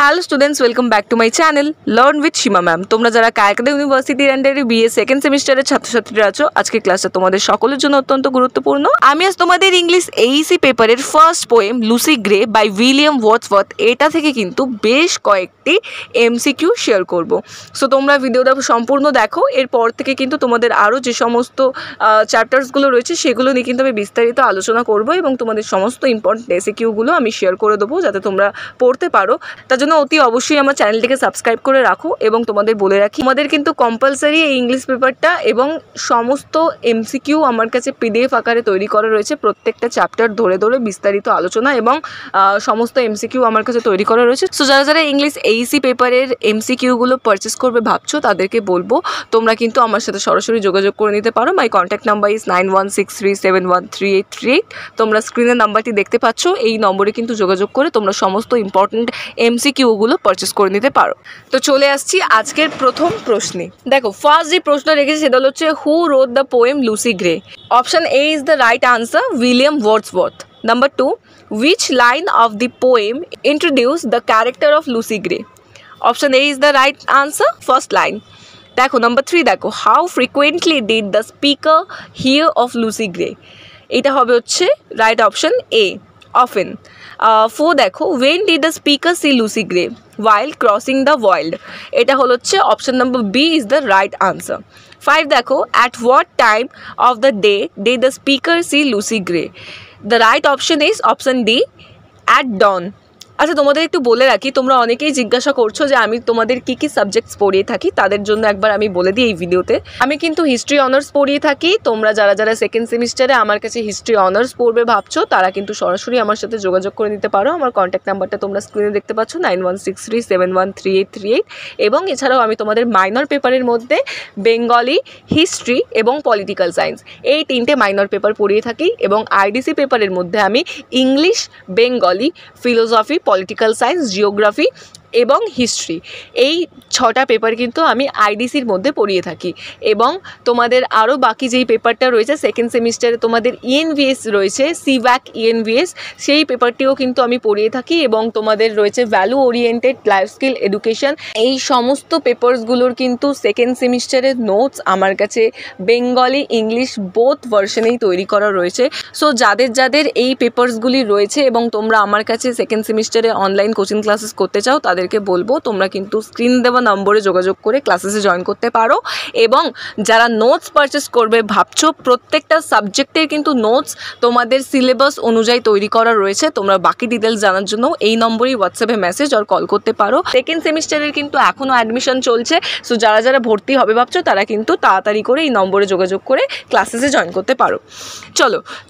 Hello students, welcome back to my channel learn with Seema ma'am. তোমরা যারা ক্যালকাটা ইউনিভার্সিটির আন্ডারে বিএ সেকেন্ড সেমিস্টারের ছাত্রছাত্রীরা আছো, আজকের ক্লাসটা তোমাদের সকলের জন্য অত্যন্ত গুরুত্বপূর্ণ। আমি আজ তোমাদের ইংলিশ এইসি পেপারের first poem Lucy Gray by William Wordsworth এটা থেকে কিন্তু বেশ কয়েকটি এমসিকিউ শেয়ার করব। সো তোমরা ভিডিওটা সম্পূর্ণ দেখো। এরপর থেকে কিন্তু তোমাদের আরও যে সমস্ত চ্যাপ্টার্সগুলো রয়েছে সেগুলো নিয়ে কিন্তু আমি বিস্তারিত আলোচনা করব এবং তোমাদের সমস্ত ইম্পর্টেন্ট এমসিকিউগুলো আমি শেয়ার করে দেবো যাতে তোমরা পড়তে পারো। তার জন্য অতি অবশ্যই আমার চ্যানেলটিকে সাবস্ক্রাইব করে রাখো এবং তোমাদের বলে রাখি আমাদের কিন্তু কম্পালসারি এই ইংলিশ পেপারটা এবং সমস্ত এমসিকিউ আমার কাছে পিডিএফ আকারে তৈরি করা রয়েছে। প্রত্যেকটা চ্যাপ্টার ধরে ধরে বিস্তারিত আলোচনা এবং সমস্ত এমসিকিউ আমার কাছে তৈরি করা রয়েছে। সো যারা যারা ইংলিশ এইসি পেপারের এমসিকিউগুলো পারচেস করবে ভাবছো তাদেরকে বলবো তোমরা কিন্তু আমার সাথে সরাসরি যোগাযোগ করে নিতে পারো। মাই কন্ট্যাক্ট নাম্বার ইজ 9163713838। তোমরা স্ক্রিনের নাম্বারটি দেখতে পাচ্ছ, এই নম্বরে কিন্তু যোগাযোগ করে তোমরা সমস্ত ইম্পর্টেন্ট এমসিকিউগুলো পারচেস করে নিতে পারো। তো চলে আসছি আজকের প্রথম প্রশ্নে। দেখো, ফার্স্ট যে প্রশ্ন রেখেছি সেটা হচ্ছে who wrote the poem Lucy Gray. Option A is the right answer, William Wordsworth. Number 2, which line of the poem introduced the character of Lucy Gray? Option A is the right answer, first line. দেখো number 3, দেখো how frequently did the speaker here of Lucy grey. এটা হবে হচ্ছে right option A, often. 4, দেখো when did the speaker see Lucy Gray while crossing the world। এটা হলো হচ্ছে option number B is the right answer. 5, দেখো at what time of the day did the speaker see Lucy Gray। The right option is option D, at dawn। আচ্ছা, তোমাদের একটু বলে রাখি, তোমরা অনেকেই জিজ্ঞাসা করছো যে আমি তোমাদের কী কী সাবজেক্টস পড়িয়ে থাকি। তাদের জন্য একবার আমি বলে দিই এই ভিডিওতে, আমি কিন্তু হিস্ট্রি অনার্স পড়িয়ে থাকি। তোমরা যারা যারা সেকেন্ড সেমিস্টারে আমার কাছে হিস্ট্রি অনার্স পড়বে ভাবছো তারা কিন্তু সরাসরি আমার সাথে যোগাযোগ করে নিতে পারো। আমার কন্ট্যাক্ট নাম্বারটা তোমরা স্ক্রিনে দেখতে পাচ্ছ, 9163713838। এবং এছাড়াও আমি তোমাদের মাইনর পেপারের মধ্যে বেঙ্গলি, হিস্ট্রি এবং পলিটিক্যাল সায়েন্স এই তিনটে মাইনর পেপার পড়িয়ে থাকি। এবং আইডিসি পেপারের মধ্যে আমি English, Bengali, philosophy, political science, geography এবং হিস্ট্রি এই 6টা পেপার কিন্তু আমি আইডিসির মধ্যে পড়িয়ে থাকি। এবং তোমাদের আরও বাকি যেই পেপারটা রয়েছে সেকেন্ড সেমিস্টারে তোমাদের ইএনভিএস রয়েছে, সিভ্যাক ইএনভিএস, সেই পেপারটিও কিন্তু আমি পড়িয়ে থাকি। এবং তোমাদের রয়েছে value oriented life skill education. এই সমস্ত পেপারসগুলোর কিন্তু সেকেন্ড সেমিস্টারের নোটস আমার কাছে বেঙ্গলি, ইংলিশ বোথ ভার্সনেই তৈরি করা রয়েছে। সো যাদের যাদের এই পেপারসগুলি রয়েছে এবং তোমরা আমার কাছে সেকেন্ড সেমিস্টারে অনলাইন কোচিং ক্লাসেস করতে চাও তাদেরকে বলবো তোমরা কিন্তু স্ক্রিন দেওয়া নম্বরে যোগাযোগ করে ক্লাসেসে জয়েন করতে পারো। এবং যারা নোটস পারচেস করবে ভাবছো, প্রত্যেকটা সাবজেক্টের কিন্তু নোটস তোমাদের সিলেবাস অনুযায়ী তৈরি করা রয়েছে। তোমরা বাকি ডিটেলস জানার জন্য এই নম্বরেই হোয়াটসঅ্যাপে মেসেজ আর কল করতে পারো। সেকেন্ড সেমিস্টারের কিন্তু এখনও অ্যাডমিশন চলছে। সো যারা যারা ভর্তি হবে ভাবছো তারা কিন্তু তাড়াতাড়ি করে এই নম্বরে যোগাযোগ করে ক্লাসেসে জয়েন করতে পারো।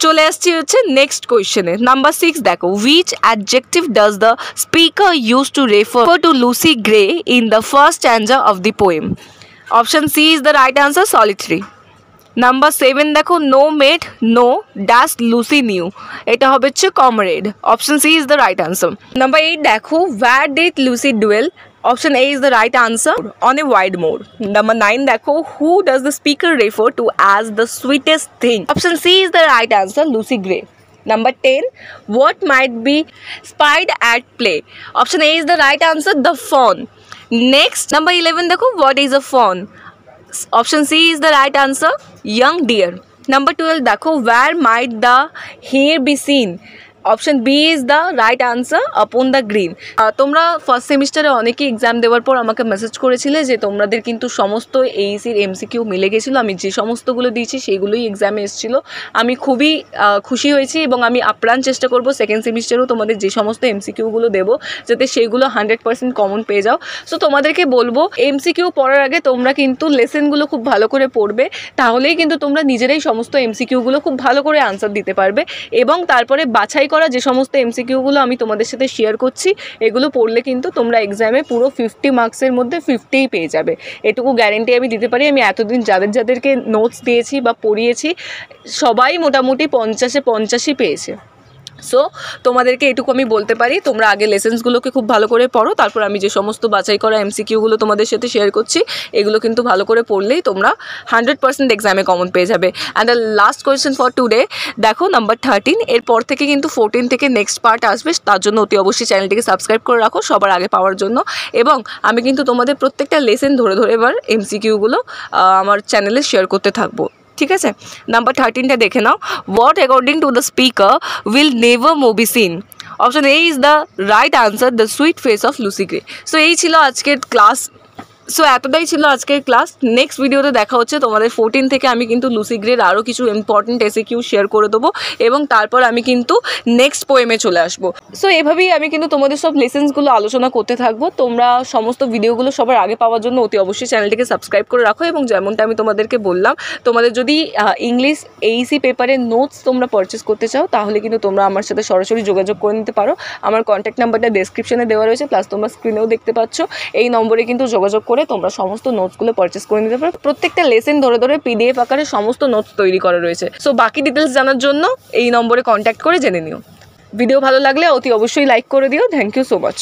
চলে আসছি হচ্ছে নেক্সট কোয়েশ্চেনে। নাম্বার 6, দেখো which adjective does the speaker use to refer to Lucy Gray in the first stanza of the poem? Option C is the right answer, solitary. Number 7, দেখো no mate no dash Lucy knew। এটা হবে হচ্ছে comrade। Option C is the right answer. Number 8, দেখো where did Lucy dwell? Option A is the right answer, on a wide moor। Number 9, দেখো who does the speaker refer to as the sweetest thing? Option C is the right answer, Lucy Gray। Number 10, what might be spied at play? Option A is the right answer, the fawn। Next, number 11, দেখো what is a fawn? Option C is the right answer, young deer। Number 12, দেখো where might the hare be seen? Option B is the right answer, upon the green. তোমরা first সেমিস্টারে অনেকেই exam দেওয়ার পর আমাকে message করেছিলে যে তোমাদের কিন্তু সমস্ত এইসির এমসিকিউ মিলে গেছিলো। আমি যে সমস্তগুলো দিয়েছি সেইগুলোই এক্সামে এসেছিলো। আমি খুবই খুশি হয়েছি এবং আমি আপ্রাণ চেষ্টা করব সেকেন্ড সেমিস্টারেও তোমাদের যে সমস্ত এমসিকিউগুলো দেবো যাতে সেইগুলো 100% কমন পেয়ে যাও। সো তোমাদেরকে বলবো এমসিকিউ পড়ার আগে তোমরা কিন্তু লেসেনগুলো খুব ভালো করে পড়বে, তাহলেই কিন্তু তোমরা নিজেরাই সমস্ত এমসিকিউগুলো খুব ভালো করে আনসার দিতে পারবে। এবং তারপরে বাছাই করা যে সমস্ত এমসিকিউগুলো আমি তোমাদের সাথে শেয়ার করছি এগুলো পড়লে কিন্তু তোমরা এক্সামে পুরো 50 মার্কসের মধ্যে 50ই পেয়ে যাবে, এটুকু গ্যারেন্টি আমি দিতে পারি। আমি এতদিন যাদেরকে নোটস দিয়েছি বা পড়িয়েছি সবাই মোটামুটি 50-এ 50ই পেয়েছে। সো তোমাদেরকে এটুকু আমি বলতে পারি, তোমরা আগে লেসেন্সগুলোকে খুব ভালো করে পড়ো, তারপর আমি যে সমস্ত বাছাই করা এমসিকিউগুলো তোমাদের সাথে শেয়ার করছি এগুলো কিন্তু ভালো করে পড়লেই তোমরা 100% এক্সামে কমন পেয়ে যাবে। And the last question for today, দেখো নাম্বার 13, এরপর থেকে কিন্তু 14 থেকে নেক্সট পার্ট আসবে, তার জন্য অতি অবশ্যই চ্যানেলটিকে সাবস্ক্রাইব করে রাখো সবার আগে পাওয়ার জন্য। এবং আমি কিন্তু তোমাদের প্রত্যেকটা লেসেন ধরে ধরে এবার এমসিকিউগুলো আমার চ্যানেলে শেয়ার করতে থাকবো, ঠিক আছে? নাম্বার 13টা দেখে নাও। What according to the speaker will never more be seen? Option A is the right answer, the sweet face of Lucy Gray. So এই ছিল আজকের ক্লাস। সো এতটাই ছিল আজকের ক্লাস। নেক্সট ভিডিওতে দেখা হচ্ছে তোমাদের 14 থেকে আমি কিন্তু লুসি গ্রের আরও কিছু ইম্পর্টেন্ট এসএকিউ শেয়ার করে দেবো এবং তারপর আমি কিন্তু নেক্সট পোয়েমে চলে আসবো। সো এভাবেই আমি কিন্তু তোমাদের সব লেসেন্সগুলো আলোচনা করতে থাকবো। তোমরা সমস্ত ভিডিওগুলো সবার আগে পাওয়ার জন্য অতি অবশ্যই চ্যানেলটিকে সাবস্ক্রাইব করে রাখো। এবং যেমনটা আমি তোমাদেরকে বললাম, তোমাদের যদি ইংলিশ এইসি পেপারের নোটস তোমরা পারচেস করতে চাও তাহলে কিন্তু তোমরা আমার সাথে সরাসরি যোগাযোগ করে নিতে পারো। আমার কন্ট্যাক্ট নাম্বারটা ডেসক্রিপশনে দেওয়া রয়েছে, প্লাস তোমরা স্ক্রিনেও দেখতে পাচ্ছ। এই নম্বরে কিন্তু যোগাযোগ করে তোমরা সমস্ত নোটসগুলো পারচেস করে নিতে পারো। প্রত্যেকটা লেসেন ধরে ধরে পিডিএফ আকারে সমস্ত নোটস তৈরি করা রয়েছে। সো বাকি ডিটেলস জানার জন্য এই নম্বরে কন্ট্যাক্ট করে জেনে নিও। ভিডিও ভালো লাগলে অতি অবশ্যই লাইক করে দিও। Thank you so much.